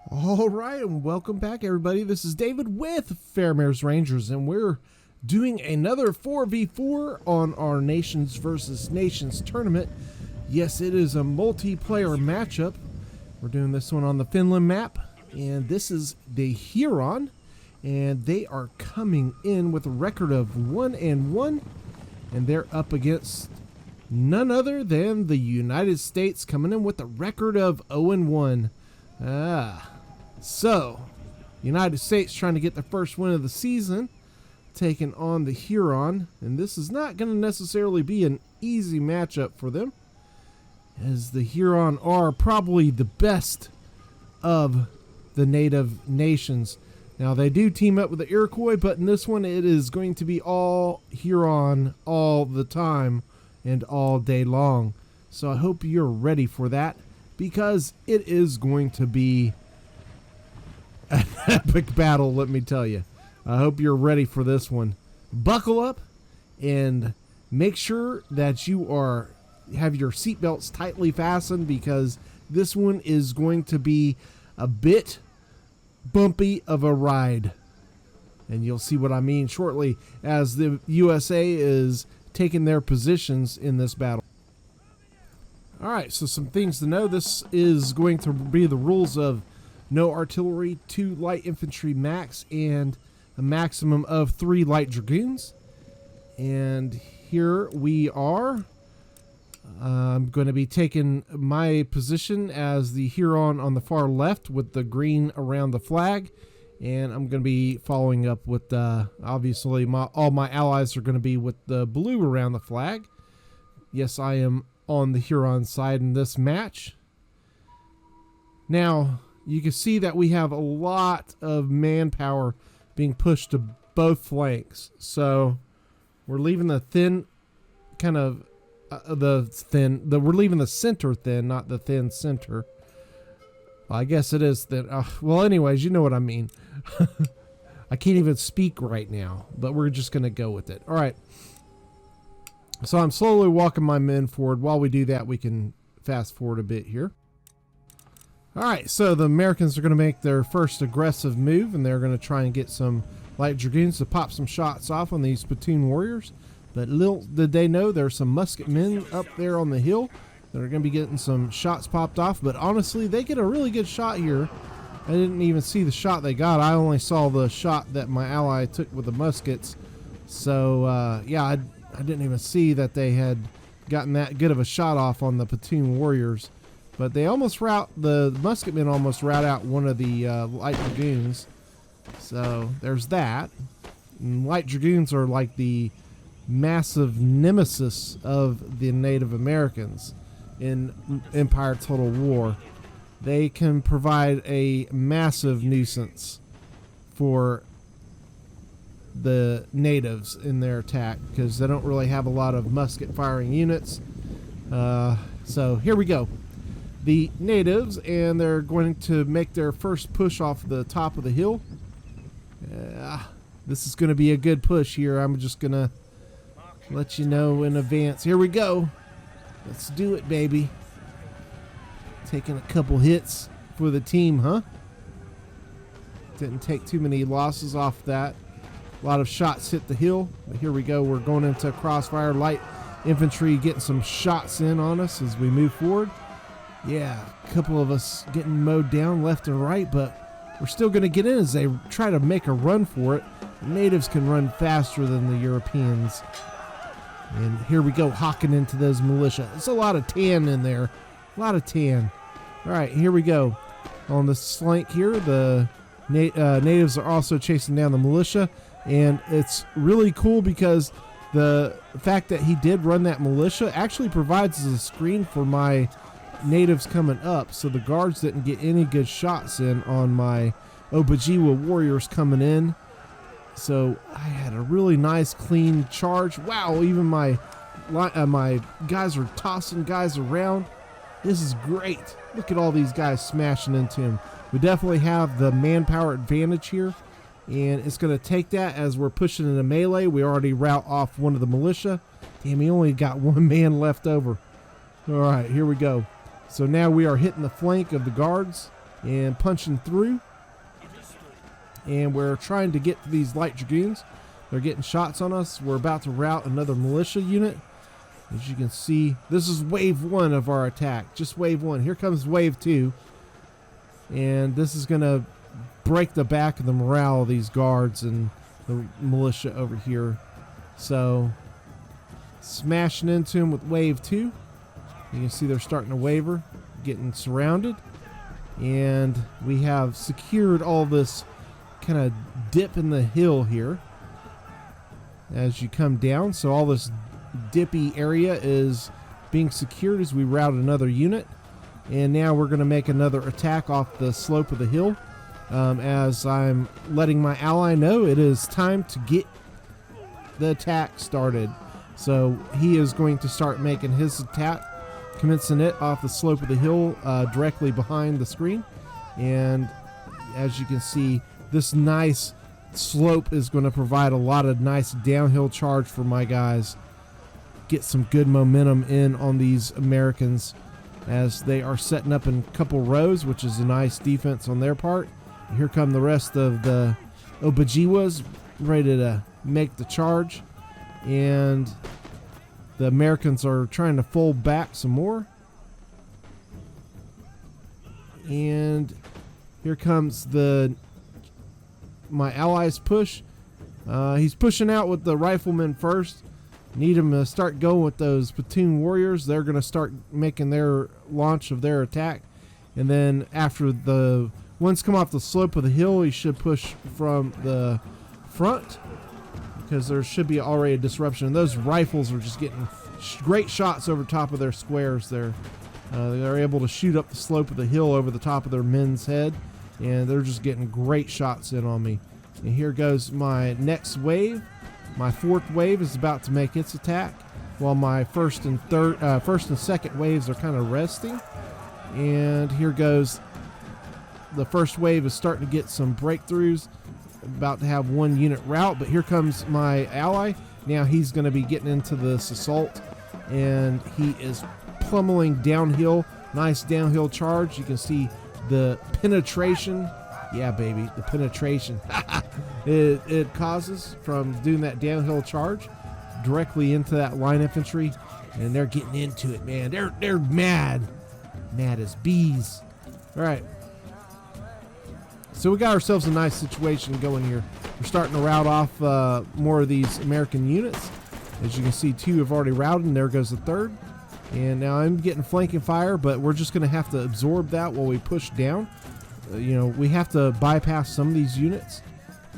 All right, and welcome back, everybody. This is David with Fairmares Rangers, and we're doing another 4v4 on our Nations versus Nations tournament. Yes, it is a multiplayer matchup. We're doing this one on the Finland map, and this is the Huron, and they are coming in with a record of 1-1, and they're up against none other than the United States, coming in with a record of 0-1. So, United States trying to get the first win of the season, taking on the Huron, and this is not going to necessarily be an easy matchup for them, as the Huron are probably the best of the native nations. Now, they do team up with the Iroquois, but in this one, it is going to be all Huron all the time and all day long. So I hope you're ready for that, because it is going to be an epic battle, let me tell you. I hope you're ready for this one. Buckle up and make sure that you have your seatbelts tightly fastened, because this one is going to be a bit bumpy of a ride. And you'll see what I mean shortly as the USA is taking their positions in this battle. Alright, so some things to know. This is going to be the rules of no artillery, 2 light infantry max, and a maximum of 3 light dragoons. And here we are. I'm going to be taking my position as the Huron on the far left with the green around the flag. And I'm going to be following up with, obviously, all my allies are going to be with the blue around the flag. Yes, I am on the Huron side in this match. Now, you can see that we have a lot of manpower being pushed to both flanks. So we're leaving the thin, we're leaving the center thin, not the thin center. Well, I guess it is thin. Well, anyways, you know what I mean. I can't even speak right now, but we're just going to go with it. All right. So I'm slowly walking my men forward. While we do that, we can fast forward a bit here. All right, so the Americans are going to make their first aggressive move, and they're going to try and get some light dragoons to pop some shots off on these platoon warriors. But little did they know, there's some musket men up there on the hill that are going to be getting some shots popped off. But honestly, they get a really good shot here. I didn't even see the shot they got. I only saw the shot that my ally took with the muskets. So, yeah, I didn't even see that they had gotten that good of a shot off on the platoon warriors. But they the musketmen almost rout out one of the light dragoons. So there's that. And light dragoons are like the massive nemesis of the Native Americans in Empire Total War. They can provide a massive nuisance for the natives in their attack, because they don't really have a lot of musket firing units. So here we go. The natives, and they're going to make their first push off the top of the hill. This is going to be a good push here. I'm just going to let you know in advance. Here we go. Let's do it, baby. Taking a couple hits for the team, huh? Didn't take too many losses off that. A lot of shots hit the hill. But here we go. We're going into crossfire. Light infantry getting some shots in on us as we move forward. Yeah, a couple of us getting mowed down left and right, but we're still going to get in as they try to make a run for it. The natives can run faster than the Europeans. And here we go, hawking into those militia. There's a lot of tan in there. A lot of tan. All right, here we go. On the flank here, the natives are also chasing down the militia. And it's really cool because the fact that he did run that militia actually provides a screen for my natives coming up, so the guards didn't get any good shots in on my Obajiwa warriors coming in. So I had a really nice clean charge. Wow, even my guys are tossing guys around. This is great. Look at all these guys smashing into him. We definitely have the manpower advantage here, and it's going to take that as we're pushing into melee. We already rout off one of the militia. Damn, he only got one man left over. All right, here we go. So now we are hitting the flank of the guards. and punching through. And we're trying to get to these light dragoons. They're getting shots on us. We're about to rout another militia unit. As you can see, this is wave 1 of our attack. Just wave 1. Here comes wave 2. And this is going to break the back of the morale of these guards and the militia over here. So, smashing into them with wave 2. You can see they're starting to waver, getting surrounded. And we have secured all this kind of dip in the hill here as you come down. So all this dippy area is being secured as we route another unit. And now we're going to make another attack off the slope of the hill. As I'm letting my ally know it is time to get the attack started. So he is going to start making his attack, commencing it off the slope of the hill directly behind the screen. And as you can see, this nice slope is going to provide a lot of nice downhill charge for my guys. Get some good momentum in on these Americans as they are setting up in a couple rows, which is a nice defense on their part. Here come the rest of the Obajiwas ready to make the charge. And the Americans are trying to fold back some more. And here comes my allies push. He's pushing out with the riflemen first. Need him to start going with those platoon warriors. They're going to start making their launch of their attack. And then after the ones come off the slope of the hill, he should push from the front, because there should be already a disruption. And those rifles are just getting great shots over top of their squares there. They're able to shoot up the slope of the hill over the top of their men's head, and they're just getting great shots in on me. And here goes my next wave. My fourth wave is about to make its attack, while my first and second waves are kind of resting. And here goes the first wave is starting to get some breakthroughs. About to have one unit rout, but here comes my ally. Now he's going to be getting into this assault, and he is pummeling downhill. Nice downhill charge. You can see the penetration. Yeah, baby, the penetration it causes from doing that downhill charge directly into that line infantry, and they're getting into it, man. They're mad as bees. All right. So we got ourselves a nice situation going here. We're starting to rout off more of these American units. As you can see, 2 have already routed, and there goes the 3rd. And now I'm getting flanking fire, but we're just going to have to absorb that while we push down. We have to bypass some of these units,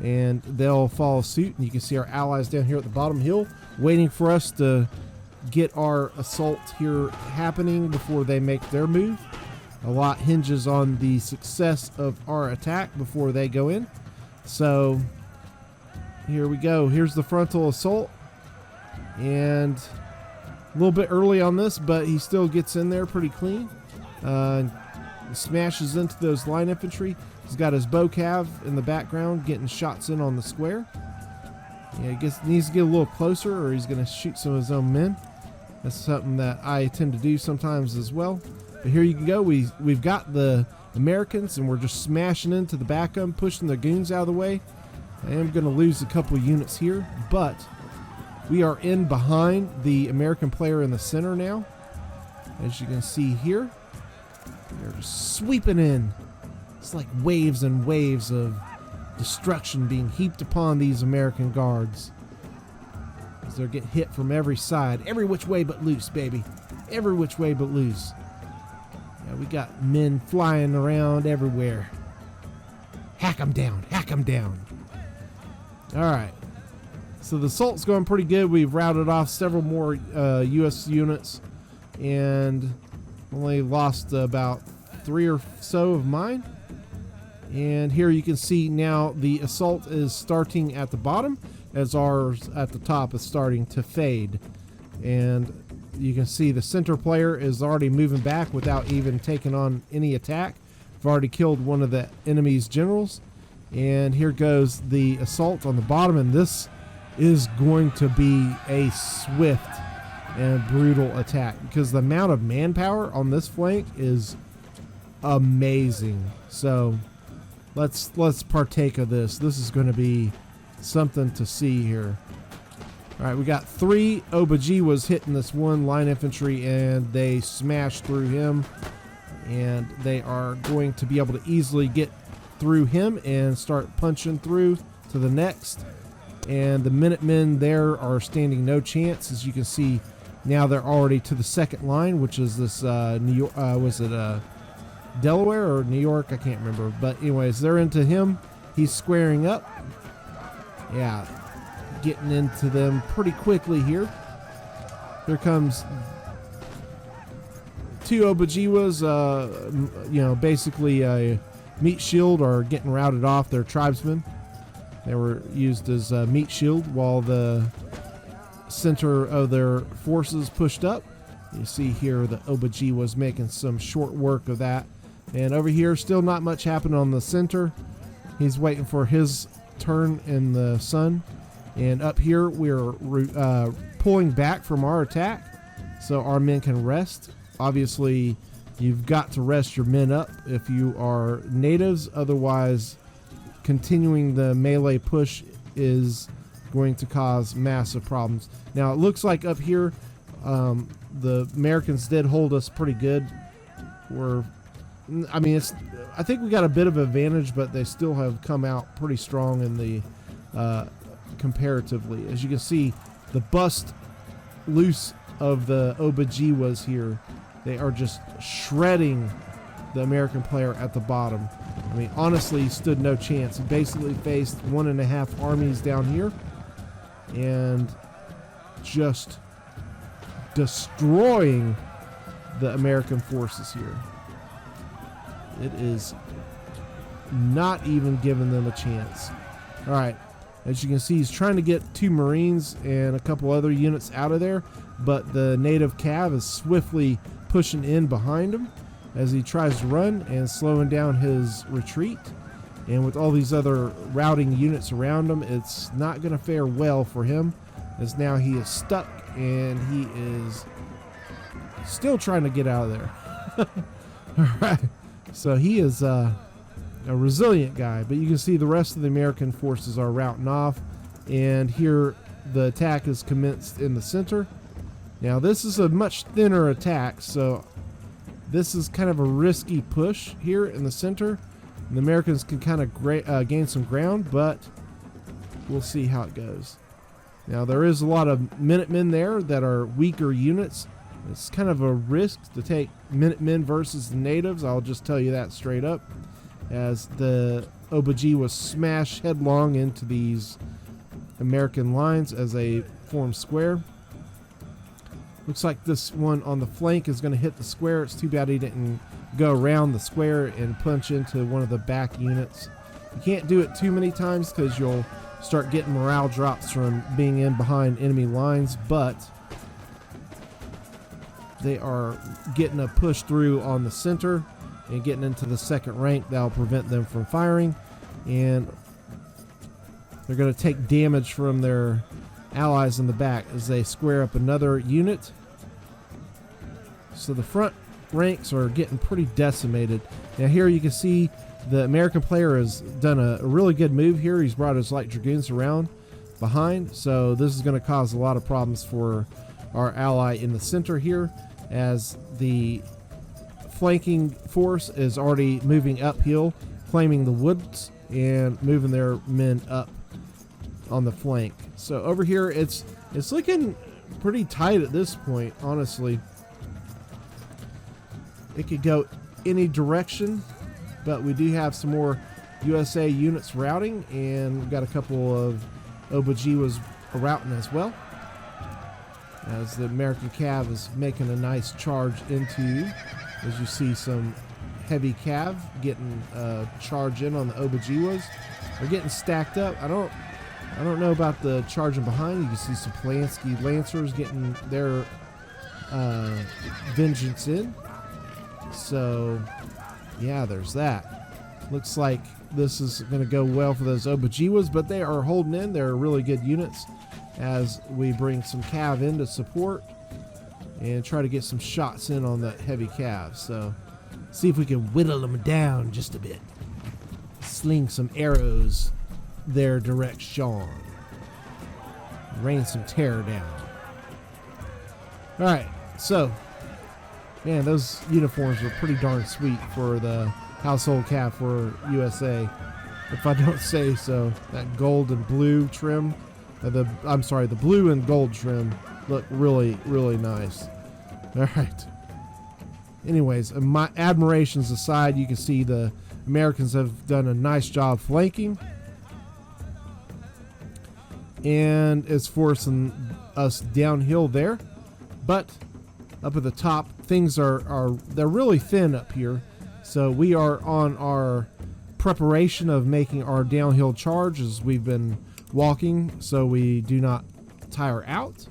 and they'll follow suit. And you can see our allies down here at the bottom hill waiting for us to get our assault here happening before they make their move. A lot hinges on the success of our attack before they go in. So here we go. Here's the frontal assault. And a little bit early on this, but he still gets in there pretty clean. Smashes into those line infantry. He's got his bow cav in the background getting shots in on the square. Yeah, he needs to get a little closer, or he's going to shoot some of his own men. That's something that I tend to do sometimes as well. But here you go. We've got the Americans, and we're just smashing into the back of them, pushing the goons out of the way. I am going to lose a couple units here, but we are in behind the American player in the center now. As you can see here, they're just sweeping in. It's like waves and waves of destruction being heaped upon these American guards, as they're getting hit from every side. Every which way but loose, baby. Every which way but loose. Yeah, we got men flying around everywhere. Hack them down. Hack them down. All right. So the assault's going pretty good. We've routed off several more U.S. units, and only lost about 3 or so of mine. And here you can see now the assault is starting at the bottom, as ours at the top is starting to fade. And you can see the center player is already moving back without even taking on any attack. I've already killed one of the enemy's generals. And here goes the assault on the bottom, and this is going to be a swift and brutal attack, because the amount of manpower on this flank is amazing. So let's partake of this. This is going to be something to see here. All right, we got 3 Obajiwas hitting this one line infantry, and they smash through him, and they are going to be able to easily get through him and start punching through to the next. And the Minutemen there are standing no chance. As you can see, now they're already to the second line, which is this New York, was it Delaware or New York? I can't remember. But anyways, they're into him. He's squaring up. Yeah, getting into them pretty quickly here. Here comes 2 Obajiwas, basically a meat shield, are getting routed off. Their tribesmen. They were used as a meat shield while the center of their forces pushed up. You see here the Obajiwas making some short work of that. And over here, still not much happening on the center. He's waiting for his turn in the sun. And up here, we're pulling back from our attack so our men can rest. Obviously, you've got to rest your men up if you are natives. Otherwise, continuing the melee push is going to cause massive problems. Now, it looks like up here, the Americans did hold us pretty good. I think we got a bit of advantage, but they still have come out pretty strong in the comparatively. As you can see, the bust loose of the Obajiwas here, they are just shredding the American player at the bottom. I mean, honestly, he stood no chance. He basically faced 1.5 armies down here and just destroying the American forces here. It is not even giving them a chance. All right, as you can see, he's trying to get 2 Marines and a couple other units out of there, but the native cav is swiftly pushing in behind him as he tries to run and slowing down his retreat. And with all these other routing units around him, it's not going to fare well for him, as now he is stuck and he is still trying to get out of there. All right, so he is a resilient guy, but you can see the rest of the American forces are routing off, and here the attack is commenced in the center. Now this is a much thinner attack, so this is kind of a risky push here in the center. The Americans can kind of gain some ground, but we'll see how it goes. Now there is a lot of Minutemen there that are weaker units. It's kind of a risk to take Minutemen versus the natives. I'll just tell you that straight up, as the Obajiwas smash headlong into these American lines as they form square. Looks like this one on the flank is going to hit the square. It's too bad he didn't go around the square and punch into one of the back units. You can't do it too many times because you'll start getting morale drops from being in behind enemy lines, but they are getting a push through on the center and getting into the second rank. That'll prevent them from firing, and they're going to take damage from their allies in the back as they square up another unit. So the front ranks are getting pretty decimated. Now here you can see the American player has done a really good move here. He's brought his light dragoons around behind, so this is going to cause a lot of problems for our ally in the center here, as the flanking force is already moving uphill, claiming the woods and moving their men up on the flank. So over here it's looking pretty tight at this point, honestly. It could go any direction, but we do have some more USA units routing, and we've got a couple of Obajiwas routing as well, as the American cav is making a nice charge into, as you see some heavy cav getting a charge in on the Obajiwas. They're getting stacked up. I don't know about the charging behind. You can see some Polanski Lancers getting their vengeance in. So, yeah, there's that. Looks like this is going to go well for those Obajiwas, but they are holding in. They're really good units, as we bring some cav in to support and try to get some shots in on that heavy cav. So See if we can whittle them down just a bit. Sling some arrows their direction. Rain some terror down. Alright, so, man, those uniforms were pretty darn sweet for the household cav for USA, if I don't say so. That gold and blue trim, the blue and gold trim look really, really nice. Alright. Anyways, my admirations aside, you can see the Americans have done a nice job flanking. And it's forcing us downhill there. But up at the top, things they're really thin up here. So we are on our preparation of making our downhill charge as we've been walking so we do not tire out.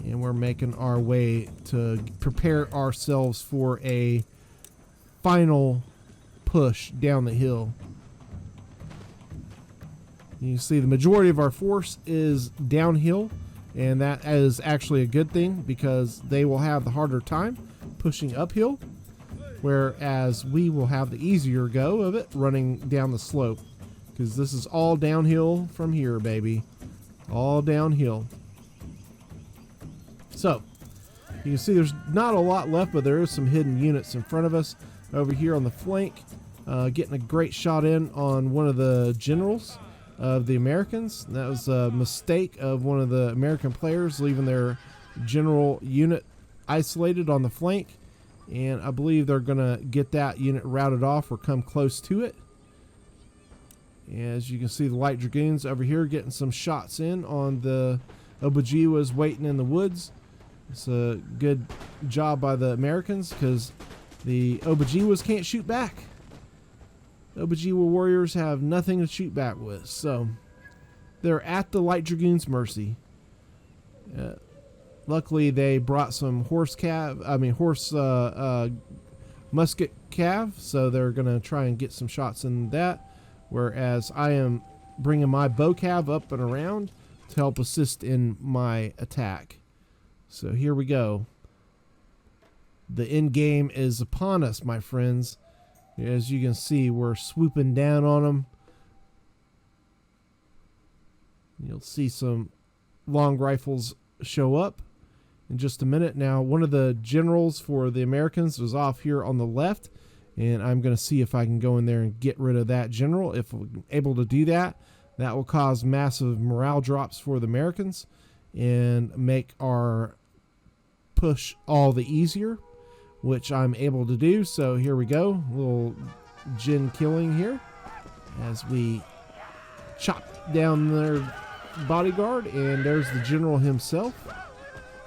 And we're making our way to prepare ourselves for a final push down the hill. You see the majority of our force is downhill, and that is actually a good thing because they will have the harder time pushing uphill, whereas we will have the easier go of it running down the slope, because this is all downhill from here, baby. All downhill. So you can see there's not a lot left, but there is some hidden units in front of us over here on the flank. Getting a great shot in on one of the generals of the Americans. That was a mistake of one of the American players, leaving their general unit isolated on the flank, and I believe they're gonna get that unit routed off or come close to it. As you can see, the light dragoons over here getting some shots in on the Obajiwas waiting in the woods. It's a good job by the Americans because the Obajiwas can't shoot back. Obajiwa warriors have nothing to shoot back with, so they're at the light dragoons' mercy. Luckily, they brought some musket cav, so they're gonna try and get some shots in that. Whereas I am bringing my bow cav up and around to help assist in my attack. So here we go. The end game is upon us, my friends. As you can see, we're swooping down on them. You'll see some long rifles show up in just a minute. Now, one of the generals for the Americans is off here on the left, and I'm going to see if I can go in there and get rid of that general. If we're able to do that, that will cause massive morale drops for the Americans and make our push all the easier, which I'm able to do. So here we go, a little gen killing here as we chop down their bodyguard, and there's the general himself.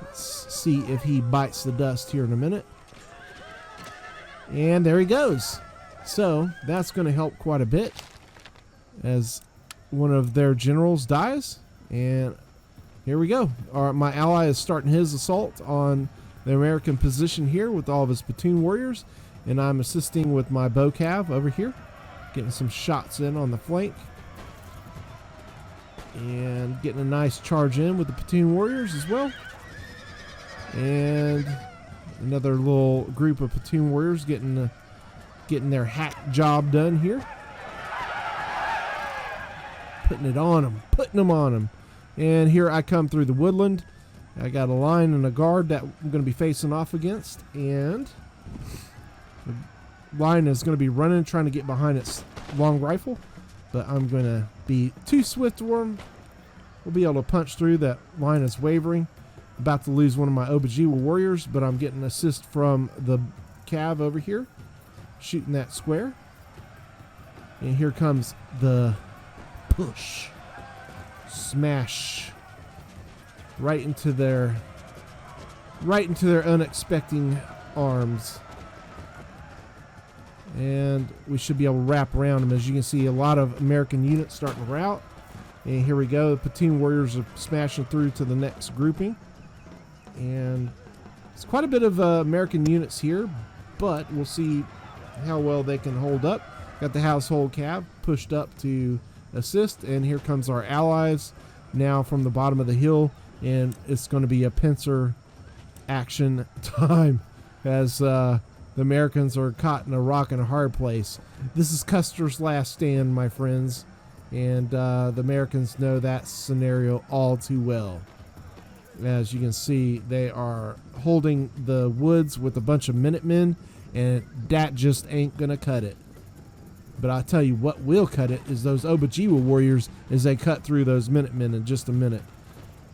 Let's see if he bites the dust here in a minute. And there he goes. So that's going to help quite a bit as one of their generals dies. And here we go. My ally is starting his assault on the American position here with all of his platoon warriors, and I'm assisting with my bow cav over here, getting some shots in on the flank and getting a nice charge in with the platoon warriors as well. And another little group of platoon warriors getting their hack job done here, putting them on them. And here I come through the woodland. I got a line and a guard that I'm going to be facing off against, and the line is going to be running, trying to get behind its long rifle, but I'm going to be too swift for him. We'll be able to punch through. That line is wavering. About to lose one of my Obajiwa warriors, but I'm getting assist from the cav over here, shooting that square. And here comes the push. Smash. Right into their unexpected arms. And we should be able to wrap around them. As you can see, a lot of American units starting to rout. And here we go. The platoon warriors are smashing through to the next grouping. And it's quite a bit of American units here, but we'll see how well they can hold up. Got the household cav pushed up to assist, and here comes our allies now from the bottom of the hill, and it's going to be a pincer action time as the Americans are caught in a rock and a hard place. This is Custer's last stand, my friends, and the Americans know that scenario all too well. As you can see, they are holding the woods with a bunch of Minutemen, and that just ain't gonna cut it. But I'll tell you what will cut it is those Obajiewa warriors as they cut through those Minutemen in just a minute.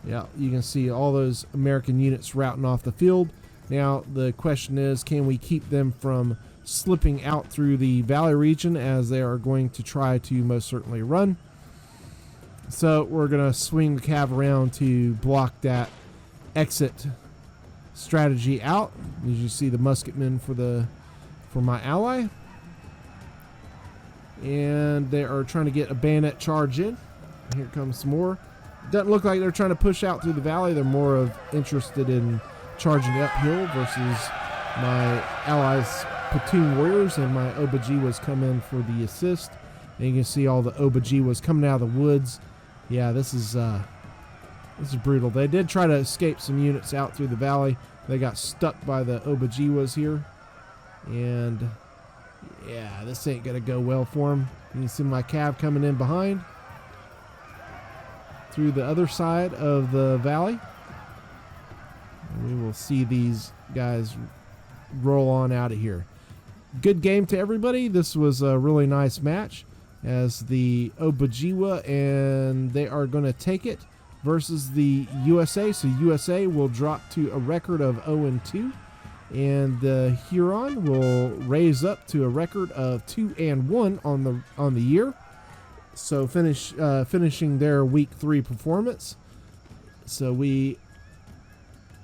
Yeah, you can see all those American units routing off the field. Now, the question is, can we keep them from slipping out through the valley region, as they are going to try to most certainly run. So we're going to swing the cav around to block that exit strategy out. As you see, the musketmen for my ally. And they are trying to get a bayonet charge in. Here comes some more. Doesn't look like they're trying to push out through the valley. They're more of interested in charging uphill versus my allies' platoon warriors, and my Obajiewas come in for the assist. And you can see all the Obajiewas coming out of the woods. Yeah, this is brutal. They did try to escape some units out through the valley. They got stuck by the Obajiewas here, and yeah, this ain't gonna go well for them. You can see my cav coming in behind through the other side of the valley. And we will see these guys roll on out of here. Good game to everybody. This was a really nice match, as the Obajiewa, and they are going to take it versus the USA. So USA will drop to a record of 0-2, and the Huron will raise up to a record of 2-1 on the year. So finishing their week 3 performance. So we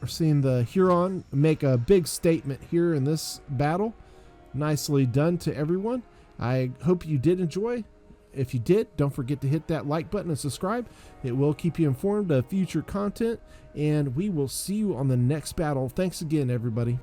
are seeing the Huron make a big statement here in this battle. Nicely done to everyone. I hope you did enjoy. If you did, don't forget to hit that like button and subscribe. It will keep you informed of future content, and we will see you on the next battle. Thanks again, everybody.